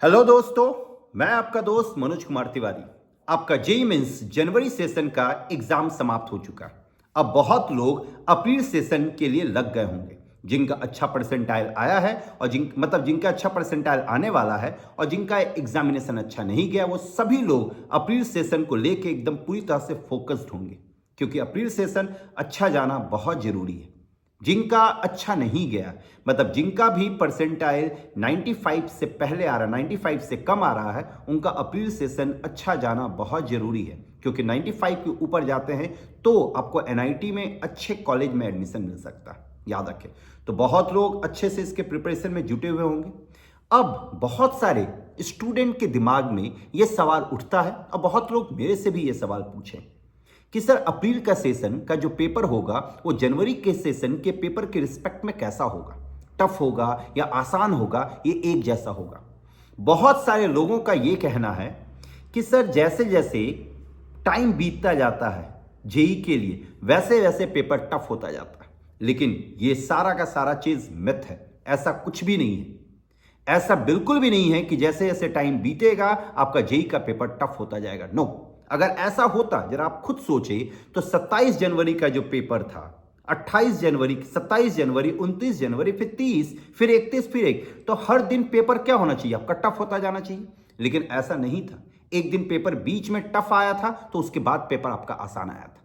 Hello दोस्तों, मैं आपका दोस्त मनोज कुमार तिवारी। आपका जेई मेंस जनवरी सेशन का एग्जाम समाप्त हो चुका है। अब बहुत लोग अप्रैल सेशन के लिए लग गए होंगे, जिनका अच्छा परसेंटाइल आया है और जिनका अच्छा परसेंटाइल आने वाला है और जिनका एग्जामिनेशन अच्छा नहीं गया, वो सभी लोग अप्रैल सेशन को लेके एकदम पूरी तरह से फोकस्ड होंगे, क्योंकि अप्रैल सेशन अच्छा जाना बहुत जरूरी है। जिनका अच्छा नहीं गया, जिनका भी परसेंटाइल 95 से पहले आ रहा है, 95 से कम आ रहा है, उनका अप्रैल सेशन अच्छा जाना बहुत जरूरी है, क्योंकि 95 के ऊपर जाते हैं तो आपको एनआईटी में अच्छे कॉलेज में एडमिशन मिल सकता है, याद रखें। तो बहुत लोग अच्छे से इसके प्रिपरेशन में जुटे हुए होंगे। अब बहुत सारे स्टूडेंट के दिमाग में यह सवाल उठता है और बहुत लोग मेरे से भी ये सवाल पूछें कि सर, अप्रैल का सेशन का जो पेपर होगा वो जनवरी के सेशन के पेपर के रिस्पेक्ट में कैसा होगा? टफ होगा या आसान होगा, ये एक जैसा होगा? बहुत सारे लोगों का ये कहना है कि सर, जैसे जैसे टाइम बीतता जाता है जेई के लिए, वैसे वैसे पेपर टफ होता जाता है। लेकिन ये सारा का सारा चीज मिथ है, ऐसा कुछ भी नहीं है। ऐसा बिल्कुल भी नहीं है कि जैसे जैसे टाइम बीतेगा आपका जेई का पेपर टफ होता जाएगा। नो, अगर ऐसा होता, जरा आप खुद सोचे, तो 27 जनवरी का जो पेपर था, 28 जनवरी, 27 जनवरी, 29 जनवरी, फिर 30, फिर 31, फिर 1, तो हर दिन पेपर क्या होना चाहिए? आपका टफ होता जाना चाहिए। लेकिन ऐसा नहीं था। एक दिन पेपर बीच में टफ आया था तो उसके बाद पेपर आपका आसान आया था।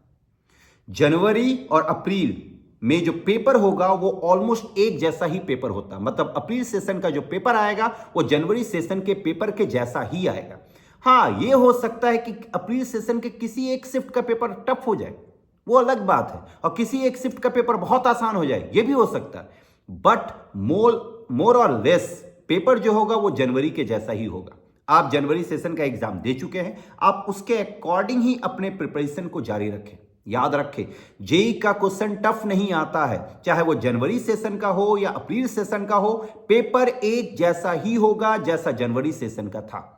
जनवरी और अप्रैल में जो पेपर होगा वो ऑलमोस्ट एक जैसा ही पेपर होता, अप्रैल सेशन का जो पेपर आएगा वो जनवरी सेशन के पेपर के जैसा ही आएगा। हाँ, ये हो सकता है कि अप्रैल सेशन के किसी एक शिफ्ट का पेपर टफ हो जाए, वो अलग बात है, और किसी एक शिफ्ट का पेपर बहुत आसान हो जाए, ये भी हो सकता है। बट मोर और लेस पेपर जो होगा वो जनवरी के जैसा ही होगा। आप जनवरी सेशन का एग्जाम दे चुके हैं, आप उसके अकॉर्डिंग ही अपने प्रिपरेशन को जारी रखें। याद रखें, जेई का क्वेश्चन टफ नहीं आता है, चाहे वो जनवरी सेशन का हो या अप्रैल सेशन का हो, पेपर एक जैसा ही होगा जैसा जनवरी सेशन का था।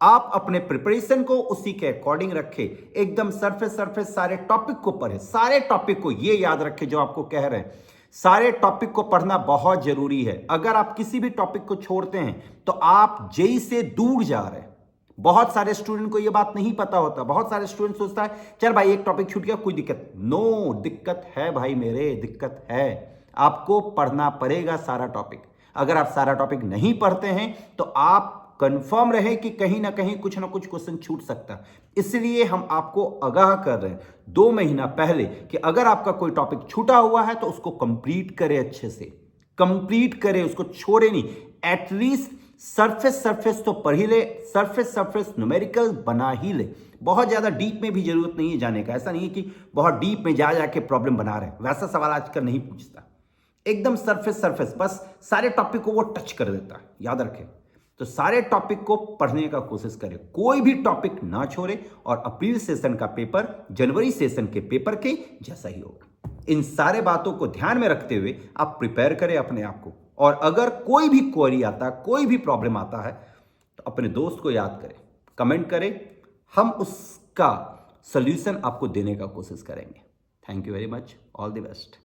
आप अपने प्रिपरेशन को उसी के अकॉर्डिंग रखें, एकदम सरफेस सरफेस सारे टॉपिक को पढ़े, सारे टॉपिक को, ये याद रखें जो आपको कह रहे हैं, सारे टॉपिक को पढ़ना बहुत जरूरी है। अगर आप किसी भी टॉपिक को छोड़ते हैं तो आप जेई से दूर जा रहे हैं। बहुत सारे स्टूडेंट को यह बात नहीं पता होता। बहुत सारे स्टूडेंट सोचता है चल भाई एक टॉपिक छूट गया, कोई दिक्कत। नो, दिक्कत है भाई मेरे, दिक्कत है। आपको पढ़ना पड़ेगा सारा टॉपिक। अगर आप सारा टॉपिक नहीं पढ़ते हैं तो आप कंफर्म रहे कि कहीं ना कहीं कुछ ना कुछ क्वेश्चन छूट सकता है। इसलिए हम आपको आगाह कर रहे हैं 2 महीना पहले कि अगर आपका कोई टॉपिक छूटा हुआ है तो उसको कंप्लीट करें, अच्छे से कंप्लीट करें, उसको छोड़े नहीं। एटलीस्ट सरफेस सरफेस तो पढ़ ही ले, सरफेस सरफेस न्यूमेरिकल बना ही ले। बहुत ज्यादा डीप में भी जरूरत नहीं है जाने का। ऐसा नहीं है कि बहुत डीप में जा जाके प्रॉब्लम बना रहे हैं, वैसा सवाल आजकल नहीं पूछता। एकदम सरफेस सरफेस, बस सारे टॉपिक को वो टच कर देता है, याद रखें। तो सारे टॉपिक को पढ़ने का कोशिश करें, कोई भी टॉपिक ना छोड़े, और अप्रैल सेशन का पेपर जनवरी सेशन के पेपर के जैसा ही होगा। इन सारे बातों को ध्यान में रखते हुए आप प्रिपेयर करें अपने आप को। और अगर कोई भी क्वेरी आता, कोई भी प्रॉब्लम आता है, तो अपने दोस्त को याद करें, कमेंट करें, हम उसका सॉल्यूशन आपको देने का कोशिश करेंगे। Thank you very much, all the best.